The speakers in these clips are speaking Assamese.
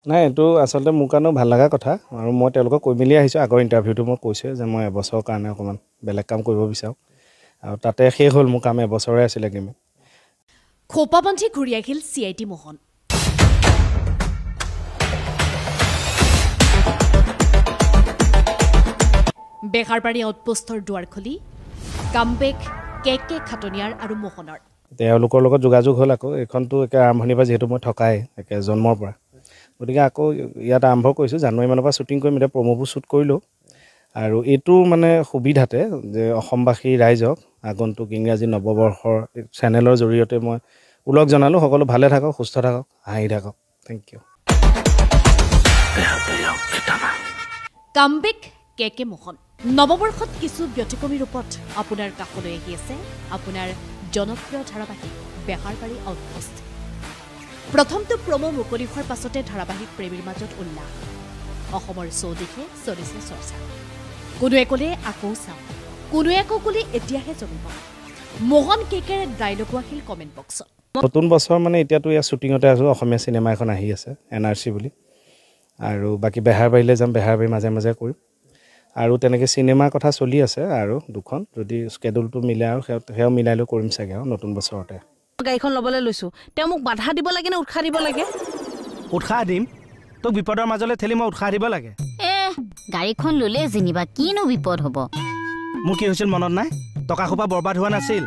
নাই এইটো আচলতে মোৰ কাৰণেও ভাল লগা কথা আৰু মই তেওঁলোকক কৈ মেলি আহিছোঁ আগৰ ইণ্টাৰভিউটো মই কৈছোঁ যে মই এবছৰৰ কাৰণে অকণমান বেলেগ কাম কৰিব বিচাৰোঁ আৰু তাতে শেষ হ'ল মোৰ কাম এবছৰে আছিলে গেমে খোপাবন্ধি ঘূৰি আহিল CID মোহন বেহাৰবাৰী আউটপোষ্টৰ দুৱাৰ খুলি কামবেক কে খাটনিয়াৰ আৰু মোহনৰ তেওঁলোকৰ লগত যোগাযোগ হ'ল আকৌ এইখনতো একে আৰম্ভণিৰ পৰা যিহেতু মই থকাই একে জন্মৰ পৰা গতিকে আকৌ ইয়াত আৰম্ভ কৰিছোঁ জানুৱাৰী মানৰ পৰা শ্বুটিং কৰিম এতিয়া প্ৰম'বোৰ শ্বুট কৰিলোঁ আৰু এইটো মানে সুবিধাতে যে অসমবাসী ৰাইজক আগন্তুক ইংৰাজী নৱবৰ্ষৰ চেনেলৰ জৰিয়তে মই ওলগ জনালোঁ সকলো ভালে থাকক সুস্থ থাকক হাঁহি থাকক থেংক ইউ কামবেক কে মোহন নৱবৰ্ষত কিছু ব্যতিক্ৰমী ৰূপত আপোনাৰ কাষলৈ আহি আছে আপোনাৰ জনপ্ৰিয় ধাৰাবাহিক বেহাৰবাৰী আউটপোষ্ট প্ৰথমটো প্ৰমো মুকলি হোৱাৰ পাছতে ধাৰাবাহিক প্ৰেমীৰ মাজত উল্লাস অসমৰ চৌদিশে চলিছে চৰ্চা কোনোৱে ক'লে আকৌ চাম কোনোৱে আকৌ ক'লে এতিয়াহে জমিব মোহন কেকেৰ ডাইলগ আহিল কমেণ্ট বক্সত নতুন বছৰ মানে এতিয়াতো ইয়াত শ্বুটিঙতে আছোঁ অসমীয়া চিনেমা এখন আহি আছে NRC বুলি আৰু বাকী বেহাৰবাৰীলৈ যাম বেহাৰবাৰী মাজে মাজে কৰিম আৰু তেনেকৈ চিনেমাৰ কথা চলি আছে আৰু দুখন যদি স্কেডুলটো মিলে আৰু সেয়াও মিলাই লৈ কৰিম চাগে আৰু নতুন বছৰতে গাড়ীখন ল'বলৈ লৈছোঁ তেওঁ মোক বাধা দিব লাগে নে উৎসাহ দিব লাগে উৎসাহ দিম তোক বিপদৰ মাজলৈ ঠেলি মই উৎসাহ দিব লাগে গাড়ীখন ল'লে যেনিবা কিনো বিপদ হ'ব মোৰ কি হৈছিল মনত নাই টকা সোপা বৰবাদ হোৱা নাছিল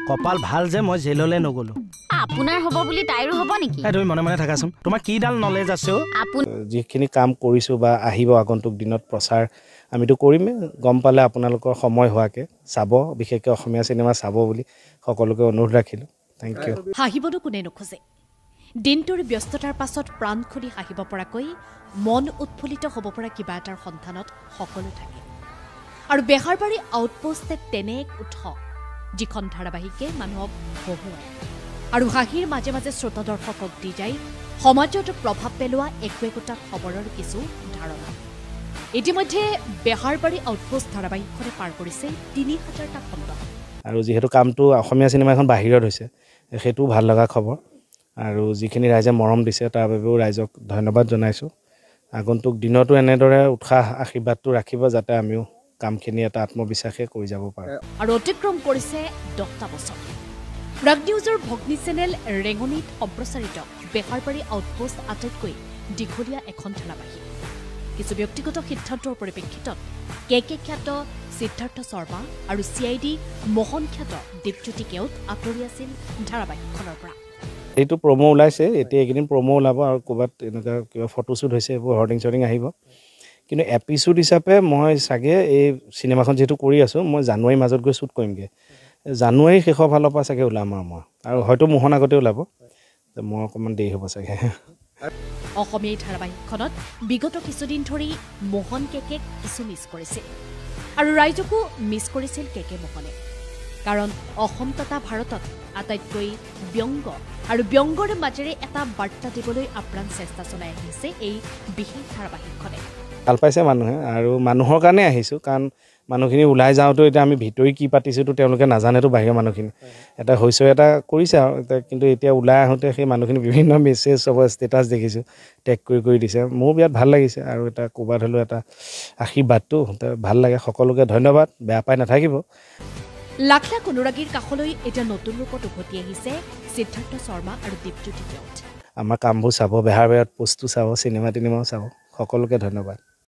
কপাল ভাল যে মই জেললৈ নগ'লোঁ আপোনাৰ হ'ব বুলি তাইৰো হ'ব নেকি তুমি মনে মনে থাকাচোন তোমাৰ কিডাল নলেজ আছে যিখিনি কাম কৰিছোঁ বা আহিব আগন্তুক দিনত প্ৰচাৰ আমিতো কৰিমেই গম পালে আপোনালোকৰ সময় হোৱাকৈ চাব বিশেষকৈ অসমীয়া চিনেমা চাব বুলি সকলোকে অনুৰোধ ৰাখিলোঁ থেংক ইউ হাঁহিবনো কোনে নোখোজে দিনটোৰ ব্যস্ততাৰ পাছত প্ৰাণ খুলি হাঁহিব পৰাকৈ মন উৎফুল্লিত হ'ব পৰা কিবা এটাৰ সন্ধানত সকলো থাকে আৰু বেহাৰবাৰী আউটপোষ্ট তেনে এক উৎস যিখন ধাৰাবাহিকে মানুহক হহুৱায় আৰু হাঁহিৰ মাজে মাজে শ্ৰোতা দৰ্শকক দি যায় সমাজত প্ৰভাৱ পেলোৱা একোটা খবৰৰ কিছু ধাৰণা ইতিমধ্যে বেহাৰবাৰী আউটপোষ্ট ধাৰাবাহিকখনে পাৰ কৰিছে ৩,০০০টা খণ্ড আৰু যিহেতু কামটো অসমীয়া চিনেমা এখন বাহিৰত হৈছে সেইটোও ভাল লগা খবৰ আৰু যিখিনি ৰাইজে মৰম দিছে তাৰ বাবেও ৰাইজক ধন্যবাদ জনাইছোঁ আগন্তুক দিনতো এনেদৰে উৎসাহ আশীৰ্বাদটো ৰাখিব যাতে আমিও কামখিনি এটা আত্মবিশ্বাসে কৰি যাব পাৰোঁ আৰু অতিক্ৰম কৰিছে 10টা বছৰ প্ৰাগ নিউজৰ ভগ্নী চেনেল ৰেঙনিত সম্প্ৰচাৰিত বেহাৰবাৰী আউটপোষ্ট আটাইতকৈ দীঘলীয়া এখন ধাৰাবাহিক কিছু ব্যক্তিগত সিদ্ধান্তৰ পৰিপ্ৰেক্ষিতত কে খ্যাত সিদ্ধাৰ্থ শৰ্মা আৰু CID মোহন খ্যাত দীপজ্যোতি কেওট আঁতৰি আছিল ধাৰাবাহিকখনৰ পৰা এইটো প্ৰমো ওলাইছে এতিয়া এইকেইদিন প্ৰমো ওলাব আৰু ক'ৰবাত এনেকুৱা কিবা ফটোশ্বুট হৈছে এইবোৰ হৰ্ডিং চৰ্ডিং আহিব কিন্তু এপিচোড হিচাপে মই চাগে এই চিনেমাখন যিহেতু কৰি আছোঁ মই জানুৱাৰীৰ মাজত গৈ শ্বুট কৰিমগৈ জানুৱাৰী শেষৰ ফালৰ পৰা চাগে ওলাম আৰু হয়তো মোহন আগতে ওলাব মই অকণমান দেৰি হ'ব চাগে অসমীয়া ধাৰাবাহিকখনত বিগত কিছুদিন ধৰি মোহন কেকেক কিছু মিছ কৰিছিল আৰু ৰাইজকো মিছ কৰিছিল কে মোহনে কাৰণ অসম তথা ভাৰতত আটাইতকৈ ব্যংগ আৰু ব্যংগৰ মাজেৰে এটা বাৰ্তা দিবলৈ আপ্ৰাণ চেষ্টা চলাই আহিছে এই বিশেষ ধাৰাবাহিকখনে ভাল পাইছে মানুহে আৰু মানুহৰ কাৰণে আহিছোঁ কাৰণ মানুহখিনি ওলাই যাওঁতে এতিয়া আমি ভিতৰি কি পাতিছোঁতো তেওঁলোকে নাজানেতো বাহিৰৰ মানুহখিনি এটা হৈছে এটা কৰিছে আৰু কিন্তু এতিয়া ওলাই আহোঁতে সেই মানুহখিনি বিভিন্ন মেছেজ চব ষ্টেটাছ দেখিছোঁ টেগ কৰি দিছে মোৰ বিৰাট ভাল লাগিছে আৰু এটা ক'ৰবাত হ'লেও এটা আশীৰ্বাদটো ভাল লাগে সকলোকে ধন্যবাদ বেয়া পাই নাথাকিব লাখ লাখ অনুৰাগীৰ কাষলৈ এতিয়া নতুন ৰূপত উভতি আহিছে সিদ্ধাৰ্থ শৰ্মা আৰু দীপজ্যোতি কেওট আমাৰ কামবোৰ চাব বেহাৰবাৰীত পোষ্টটো চাব চিনেমাও চাব সকলোকে ধন্যবাদ